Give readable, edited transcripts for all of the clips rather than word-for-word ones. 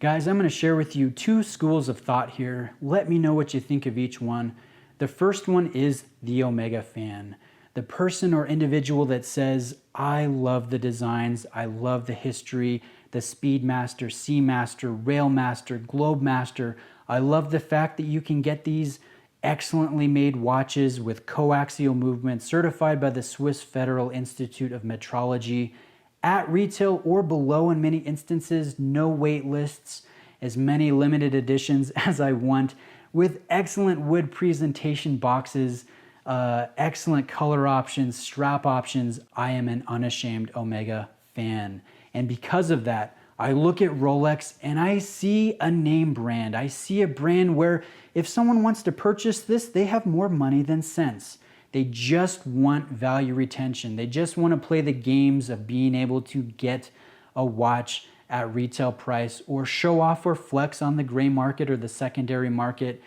Guys, I'm going to share with you two schools of thought here. Let me know what you think of each one. The first one is the Omega fan, the person or individual that says, I love the designs, I love the history, the Speedmaster, Seamaster, Railmaster, Globemaster. I love the fact that you can get these excellently made watches with coaxial movement certified by the Swiss Federal Institute of Metrology at retail or below in many instances, no wait lists, as many limited editions as I want, with excellent wood presentation boxes, excellent color options, strap options. I am an unashamed Omega fan. And because of that, I look at Rolex and I see a name brand. I see a brand where if someone wants to purchase this, they have more money than sense. They just want value retention. They just want to play the games of being able to get a watch at retail price or show off or flex on the gray market or the secondary market.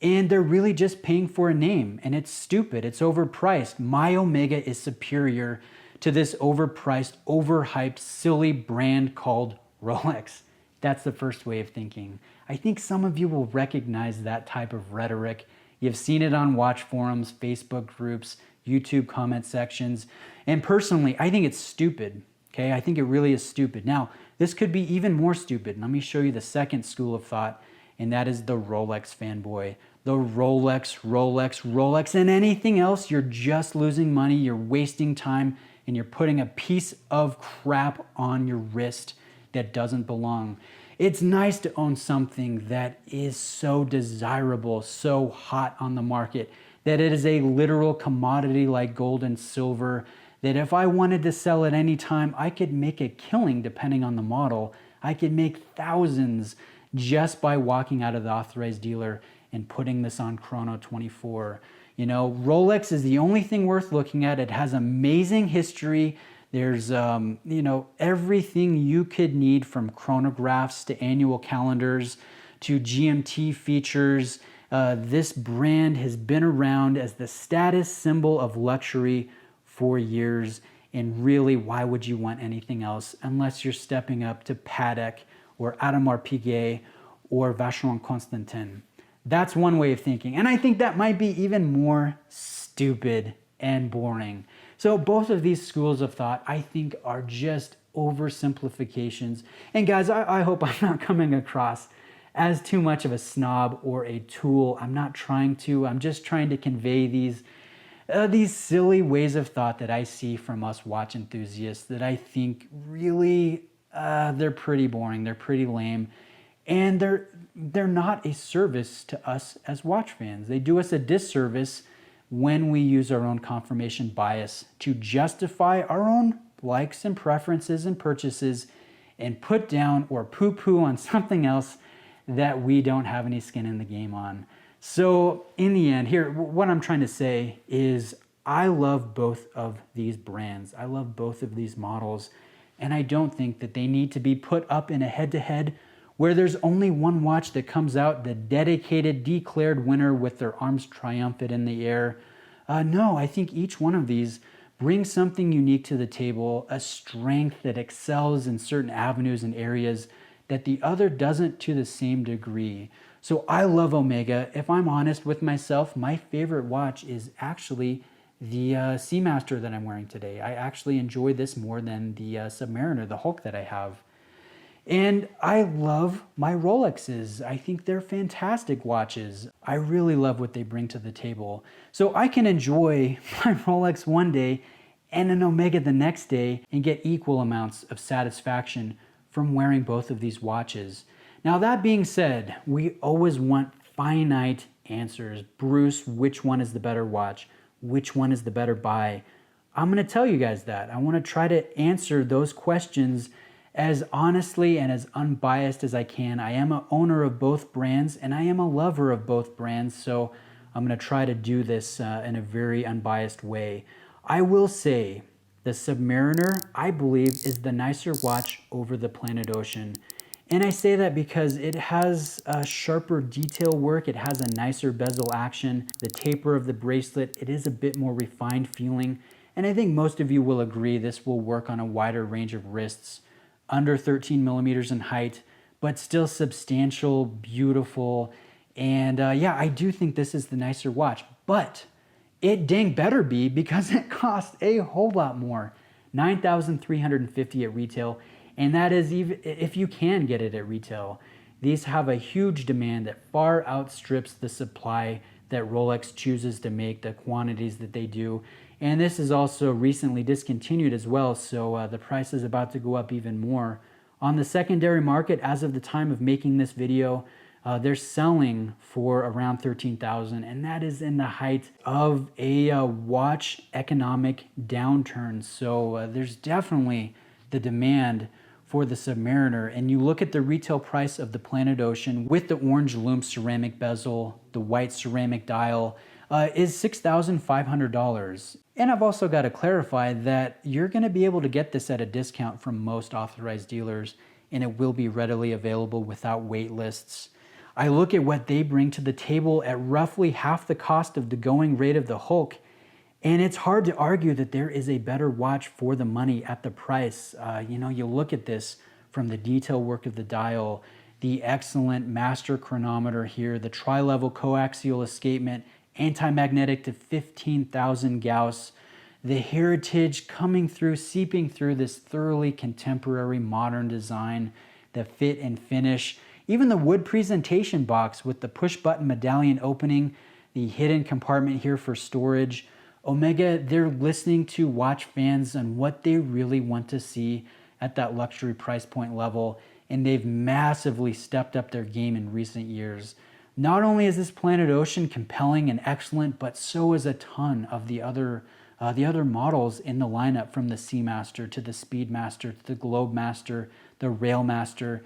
And they're really just paying for a name. And it's stupid. It's overpriced. My Omega is superior to this overpriced, overhyped, silly brand called Rolex. That's the first way of thinking. I think some of you will recognize that type of rhetoric. You've seen it on watch forums, Facebook groups, YouTube comment sections. And personally, I think it's stupid. Okay, I think it really is stupid. Now, this could be even more stupid. Let me show you the second school of thought, and that is the Rolex fanboy. The Rolex, and anything else, you're just losing money, you're wasting time, and you're putting a piece of crap on your wrist that doesn't belong. It's nice to own something that is so desirable, so hot on the market, that it is a literal commodity like gold and silver, that if I wanted to sell at any time, I could make a killing depending on the model. I could make thousands just by walking out of the authorized dealer and putting this on Chrono 24. You know, Rolex is the only thing worth looking at. It has amazing history. There's, everything you could need, from chronographs to annual calendars to GMT features. This brand has been around as the status symbol of luxury for years. And really, why would you want anything else unless you're stepping up to Patek or Audemars Piguet or Vacheron Constantin? That's one way of thinking. And I think that might be even more stupid and boring. So both of these schools of thought, I think, are just oversimplifications. And guys, I hope I'm not coming across as too much of a snob or a tool. I'm not trying to. I'm just trying to convey these silly ways of thought that I see from us watch enthusiasts that I think really, they're pretty boring. They're pretty lame. And they're not a service to us as watch fans. They do us a disservice when we use our own confirmation bias to justify our own likes and preferences and purchases and put down or poo-poo on something else that we don't have any skin in the game on. So in the end, here, what I'm trying to say is I love both of these brands. I love both of these models, and I don't think that they need to be put up in a head-to-head where there's only one watch that comes out, the dedicated, declared winner with their arms triumphant in the air. No, I think each one of these brings something unique to the table, a strength that excels in certain avenues and areas that the other doesn't to the same degree. So I love Omega. If I'm honest with myself, my favorite watch is actually the Seamaster that I'm wearing today. I actually enjoy this more than the Submariner, the Hulk that I have. And I love my Rolexes. I think they're fantastic watches. I really love what they bring to the table. So I can enjoy my Rolex one day and an Omega the next day and get equal amounts of satisfaction from wearing both of these watches. Now, that being said, we always want finite answers. Bruce, which one is the better watch? Which one is the better buy? I'm going to tell you guys that. I want to try to answer those questions as honestly and as unbiased as I can. I am an owner of both brands and I am a lover of both brands, so I'm going to try to do this in a very unbiased way. I will say the Submariner, I believe, is the nicer watch over the Planet Ocean. And I say that because it has a sharper detail work, it has a nicer bezel action, the taper of the bracelet, it is a bit more refined feeling, and I think most of you will agree this will work on a wider range of wrists. Under 13 millimeters in height, but still substantial, beautiful. And yeah, I do think this is the nicer watch, but it dang better be, because it costs a whole lot more. $9,350 at retail, and that is even if you can get it at retail. These have a huge demand that far outstrips the supply that Rolex chooses to make, the quantities that they do. And this is also recently discontinued as well, so the price is about to go up even more. On the secondary market, as of the time of making this video, they're selling for around $13,000, and that is in the height of a watch economic downturn. So there's definitely the demand for the Submariner. And you look at the retail price of the Planet Ocean with the orange lume ceramic bezel, the white ceramic dial, is $6,500. And I've also got to clarify that you're going to be able to get this at a discount from most authorized dealers, and it will be readily available without wait lists. I look at what they bring to the table at roughly half the cost of the going rate of the Hulk, and it's hard to argue that there is a better watch for the money at the price. You look at this from the detail work of the dial, the excellent master chronometer here, the tri-level coaxial escapement, anti-magnetic to 15,000 Gauss, the heritage coming through, seeping through this thoroughly contemporary modern design, the fit and finish, even the wood presentation box with the push button medallion opening, the hidden compartment here for storage. Omega, they're listening to watch fans and what they really want to see at that luxury price point level, and they've massively stepped up their game in recent years. Not only is this Planet Ocean compelling and excellent, but so is a ton of the other models in the lineup, from the Seamaster to the Speedmaster to the Globemaster, the Railmaster.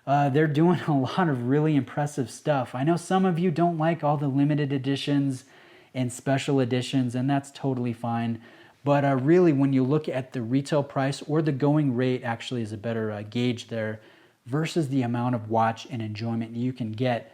They're doing a lot of really impressive stuff. I know some of you don't like all the limited editions and special editions, and that's totally fine. But really, when you look at the retail price, or the going rate actually is a better gauge there, versus the amount of watch and enjoyment you can get,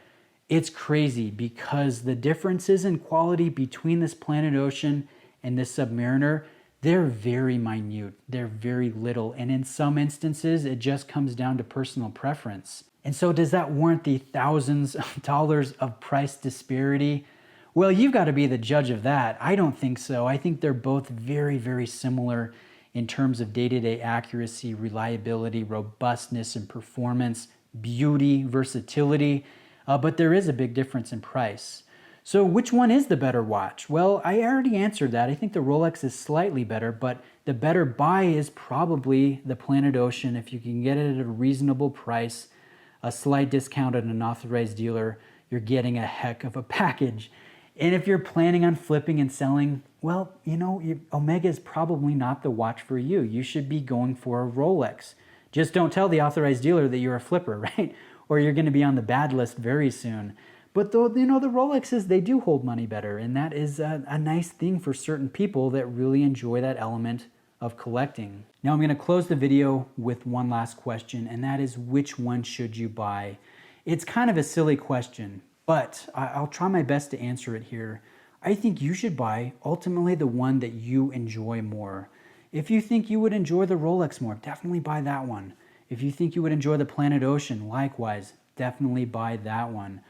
it's crazy, because the differences in quality between this Planet Ocean and this Submariner, they're very minute. They're very little. And in some instances, it just comes down to personal preference. And so does that warrant the thousands of dollars of price disparity? Well, you've got to be the judge of that. I don't think so. I think they're both very, very similar in terms of day-to-day accuracy, reliability, robustness, and performance, beauty, versatility. But there is a big difference in price. So which one is the better watch? Well, I already answered that. I think the Rolex is slightly better, but the better buy is probably the Planet Ocean. If you can get it at a reasonable price, a slight discount at an authorized dealer, you're getting a heck of a package. And if you're planning on flipping and selling, well, Omega is probably not the watch for you. You should be going for a Rolex. Just don't tell the authorized dealer that you're a flipper, right? Or you're going to be on the bad list very soon. But though, the Rolexes, they do hold money better, and that is a nice thing for certain people that really enjoy that element of collecting. Now I'm going to close the video with one last question, and that is, which one should you buy? It's kind of a silly question, but I'll try my best to answer it here. I think you should buy ultimately the one that you enjoy more. If you think you would enjoy the Rolex more, definitely buy that one. If you think you would enjoy the Planet Ocean, likewise, definitely buy that one.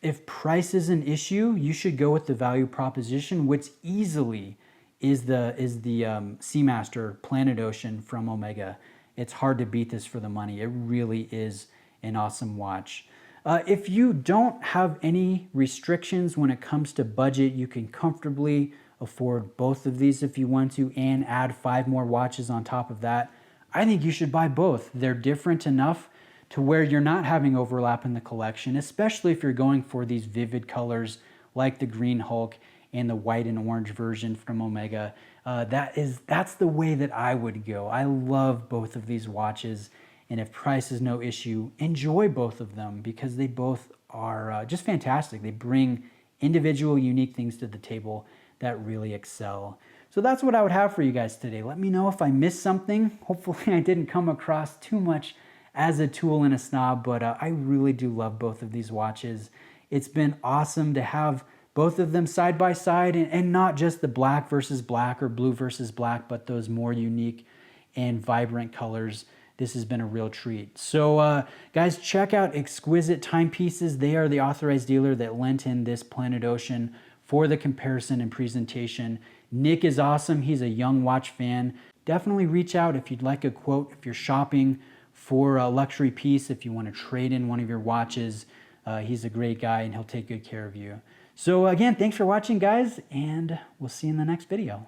If price is an issue, you should go with the value proposition, which easily is the Seamaster Planet Ocean from Omega. It's hard to beat this for the money. It really is an awesome watch. If you don't have any restrictions when it comes to budget, you can comfortably afford both of these if you want to, and add 5 more watches on top of that. I think you should buy both. They're different enough to where you're not having overlap in the collection, especially if you're going for these vivid colors like the Green Hulk and the white and orange version from Omega. That's the way that I would go. I love both of these watches, and if price is no issue, enjoy both of them, because they both are just fantastic. They bring individual, unique things to the table that really excel. So that's what I would have for you guys today. Let me know if I missed something. Hopefully I didn't come across too much as a tool and a snob, but I really do love both of these watches. It's been awesome to have both of them side by side, and not just the black versus black or blue versus black, but those more unique and vibrant colors this has been a real treat. So guys, check out Exquisite Timepieces. They are the authorized dealer that lent in this Planet Ocean for the comparison and presentation. Nick is awesome. He's a young watch fan. Definitely reach out if you'd like a quote, if you're shopping for a luxury piece, if you want to trade in one of your watches. He's a great guy and he'll take good care of you. So again, thanks for watching, guys, and we'll see you in the next video.